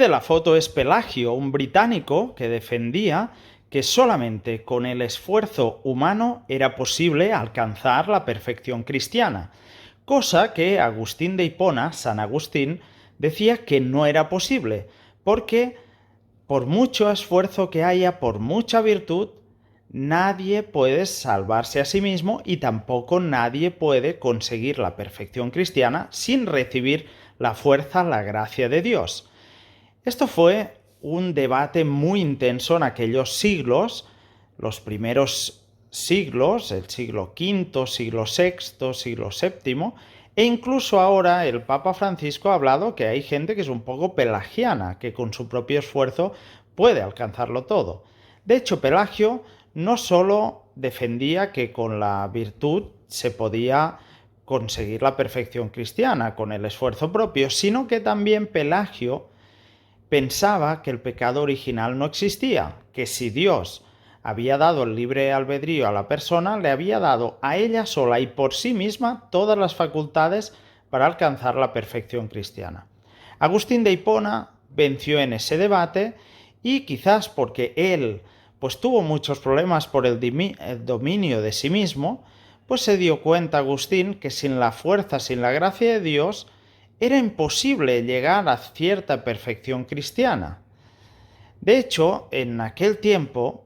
De la foto es Pelagio, un británico que defendía que solamente con el esfuerzo humano era posible alcanzar la perfección cristiana, cosa que Agustín de Hipona, San Agustín, decía que no era posible, porque por mucho esfuerzo que haya, por mucha virtud, nadie puede salvarse a sí mismo y tampoco nadie puede conseguir la perfección cristiana sin recibir la fuerza, la gracia de Dios. Esto fue un debate muy intenso en aquellos siglos, los primeros siglos, el siglo V, siglo VI, siglo VII, e incluso ahora el Papa Francisco ha hablado que hay gente que es un poco pelagiana, que con su propio esfuerzo puede alcanzarlo todo. De hecho, Pelagio no solo defendía que con la virtud se podía conseguir la perfección cristiana con el esfuerzo propio, sino que también Pelagio pensaba que el pecado original no existía, que si Dios había dado el libre albedrío a la persona, le había dado a ella sola y por sí misma todas las facultades para alcanzar la perfección cristiana. Agustín de Hipona venció en ese debate y quizás porque él pues tuvo muchos problemas por el dominio de sí mismo, pues se dio cuenta Agustín que sin la fuerza, sin la gracia de Dios, era imposible llegar a cierta perfección cristiana. De hecho, en aquel tiempo,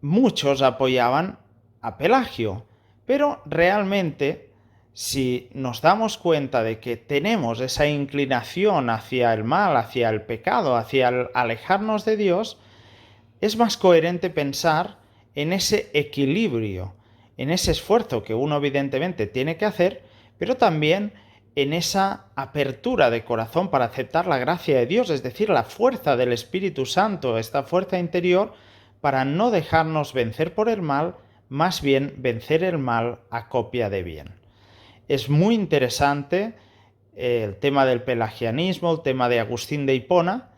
muchos apoyaban a Pelagio, pero realmente, si nos damos cuenta de que tenemos esa inclinación hacia el mal, hacia el pecado, hacia el alejarnos de Dios, es más coherente pensar en ese equilibrio, en ese esfuerzo que uno evidentemente tiene que hacer, pero también en esa apertura de corazón para aceptar la gracia de Dios, es decir, la fuerza del Espíritu Santo, esta fuerza interior, para no dejarnos vencer por el mal, más bien vencer el mal a copia de bien. Es muy interesante el tema del pelagianismo, el tema de Agustín de Hipona,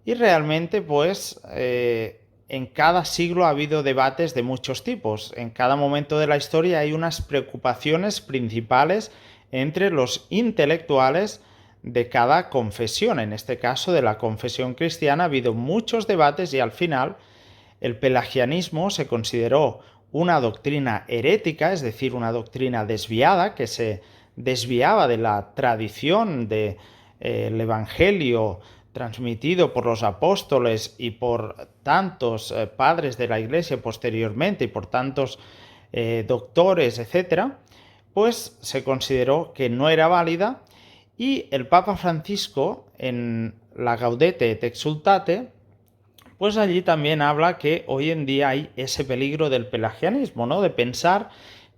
y realmente pues en cada siglo ha habido debates de muchos tipos. En cada momento de la historia hay unas preocupaciones principales entre los intelectuales de cada confesión. En este caso, de la confesión cristiana, ha habido muchos debates y al final el pelagianismo se consideró una doctrina herética, es decir, una doctrina desviada, que se desviaba de la tradición del Evangelio transmitido por los apóstoles y por tantos padres de la Iglesia posteriormente y por tantos doctores, etc., pues se consideró que no era válida y el Papa Francisco, en la Gaudete et Exsultate, pues allí también habla que hoy en día hay ese peligro del pelagianismo, ¿no? De pensar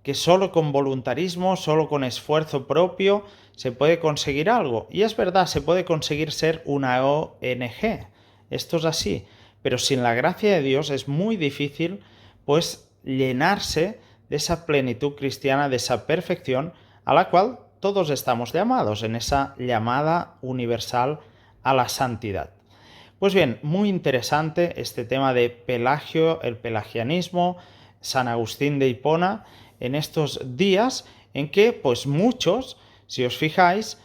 que solo con voluntarismo, solo con esfuerzo propio se puede conseguir algo. Y es verdad, se puede conseguir ser una ONG. Esto es así. Pero sin la gracia de Dios es muy difícil, pues, llenarse de esa plenitud cristiana, de esa perfección a la cual todos estamos llamados, en esa llamada universal a la santidad. Pues bien, muy interesante este tema de Pelagio, el pelagianismo, San Agustín de Hipona, en estos días en que, pues muchos, si os fijáis,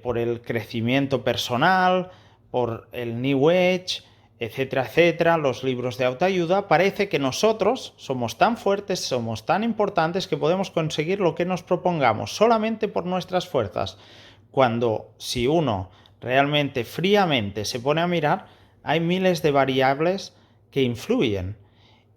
por el crecimiento personal, por el New Age, etcétera, etcétera, los libros de autoayuda, parece que nosotros somos tan fuertes, somos tan importantes que podemos conseguir lo que nos propongamos solamente por nuestras fuerzas, cuando si uno realmente fríamente se pone a mirar, hay miles de variables que influyen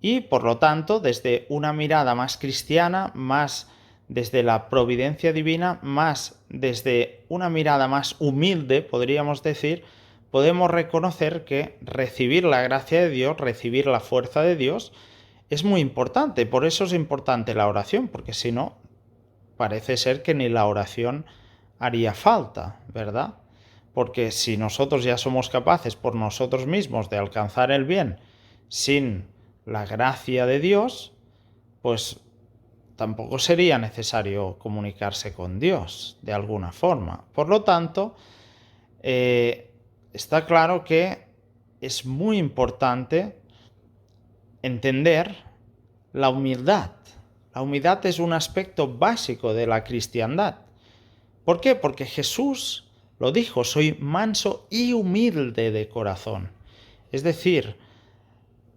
y por lo tanto desde una mirada más cristiana, más desde la providencia divina, más desde una mirada más humilde, podríamos decir, podemos reconocer que recibir la gracia de Dios, recibir la fuerza de Dios, es muy importante. Por eso es importante la oración, porque si no, parece ser que ni la oración haría falta, ¿verdad? Porque si nosotros ya somos capaces por nosotros mismos de alcanzar el bien sin la gracia de Dios, pues tampoco sería necesario comunicarse con Dios de alguna forma. Por lo tanto, está claro que es muy importante entender la humildad. La humildad es un aspecto básico de la cristiandad. ¿Por qué? Porque Jesús lo dijo, soy manso y humilde de corazón. Es decir,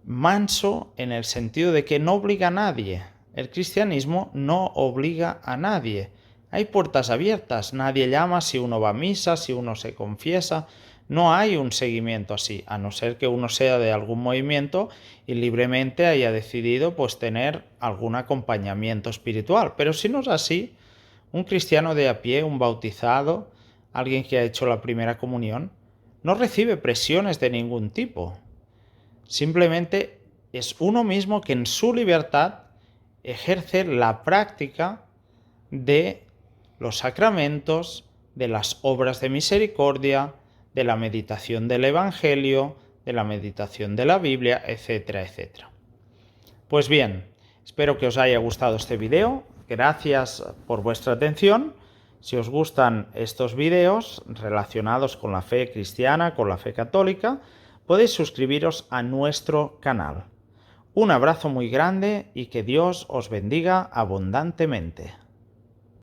manso en el sentido de que no obliga a nadie. El cristianismo no obliga a nadie. Hay puertas abiertas, nadie llama si uno va a misa, si uno se confiesa. No hay un seguimiento así, a no ser que uno sea de algún movimiento y libremente haya decidido pues tener algún acompañamiento espiritual. Pero si no es así, un cristiano de a pie, un bautizado, alguien que ha hecho la primera comunión, no recibe presiones de ningún tipo. Simplemente es uno mismo que en su libertad ejerce la práctica de los sacramentos, de las obras de misericordia, de la meditación del Evangelio, de la meditación de la Biblia, etcétera, etcétera. Pues bien, espero que os haya gustado este video. Gracias por vuestra atención. Si os gustan estos videos relacionados con la fe cristiana, con la fe católica, podéis suscribiros a nuestro canal. Un abrazo muy grande y que Dios os bendiga abundantemente.